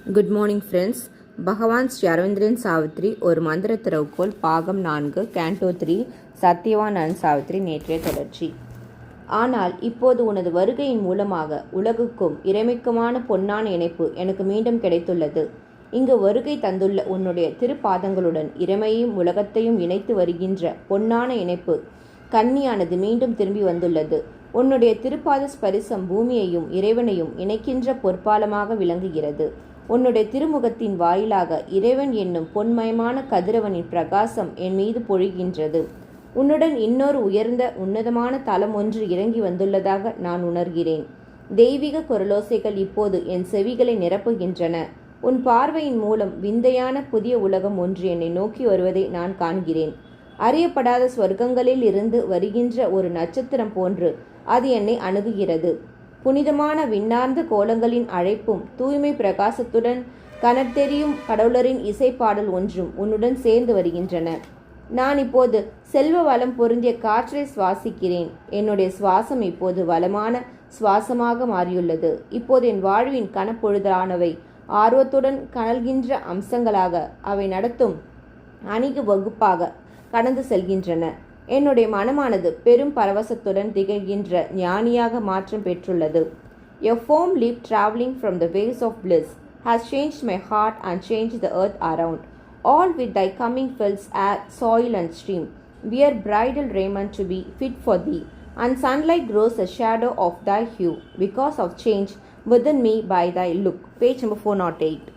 Good morning friends. பகவான் ஸ்ரீ அரவிந்தரன் சாவித்ரி ஒரு மந்திர திறவுகோல் பாகம் 4 கேண்டோ 3 சத்யவான் அண்ட் சாவித்ரி நேற்றைய தொடர்ச்சி. ஆனால் இப்போது உனது வருகையின் மூலமாக உலகுக்கும் இறைமைக்குமான பொன்னான இணைப்பு எனக்கு மீண்டும் கிடைத்துள்ளது. இங்கு வருகை தந்துள்ள உன்னுடைய திருப்பாதங்களுடன் இறைமையும் உலகத்தையும் இணைத்து வருகின்ற பொன்னான இணைப்பு கன்னியானது மீண்டும் திரும்பி வந்துள்ளது. உன்னுடைய திருப்பாத ஸ்பரிசம் பூமியையும் இறைவனையும் இணைக்கின்ற பொற்பாலமாக விளங்குகிறது. உன்னுடைய திருமுகத்தின் வாயிலாக இறைவன் என்னும் பொன்மயமான கதிரவனின் பிரகாசம் என் மீது பொழிகின்றது. உன்னுடன் இன்னொரு உயர்ந்த உன்னதமான தலம் ஒன்று இறங்கி வந்துள்ளதாக நான் உணர்கிறேன். தெய்வீக குரலோசைகள் இப்போது என் செவிகளை நிரப்புகின்றன. உன் பார்வையின் மூலம் விந்தையான புதிய உலகம் ஒன்று என்னை நோக்கி வருவதை நான் காண்கிறேன். அறியப்படாத ஸ்வர்க்கங்களில் இருந்து வருகின்ற ஒரு நட்சத்திரம் போன்று அது என்னை அணுகுகிறது. புனிதமான விண்ணார்ந்த கோலங்களின் அழைப்பும் தூய்மை பிரகாசத்துடன் கனத்தெரியும் கடவுளரின் இசைப்பாடல் ஒன்றும் உன்னுடன் சேர்ந்து வருகின்றன. நான் இப்போது செல்வ வளம் பொருந்திய காற்றை சுவாசிக்கிறேன். என்னுடைய சுவாசம் இப்போது வளமான சுவாசமாக மாறியுள்ளது. இப்போது என் வாழ்வின் கனப்பொழுதானவை ஆர்வத்துடன் கனல்கின்ற அம்சங்களாக அவை நடத்தும் அணிகு வகுப்பாக கடந்து செல்கின்றன. என்னுடைய மனமானது பெரும் பரவசத்துடன் திகழ்கின்ற ஞானியாக மாற்றம் பெற்றுள்ளது. A foam leaf traveling from the waves of bliss has changed my heart and changed the earth around. All with thy coming fills air, soil and stream. Wear bridal raiment to be fit for thee, and sunlight grows a shadow of thy hue, because of change within me by thy look. Page number 408.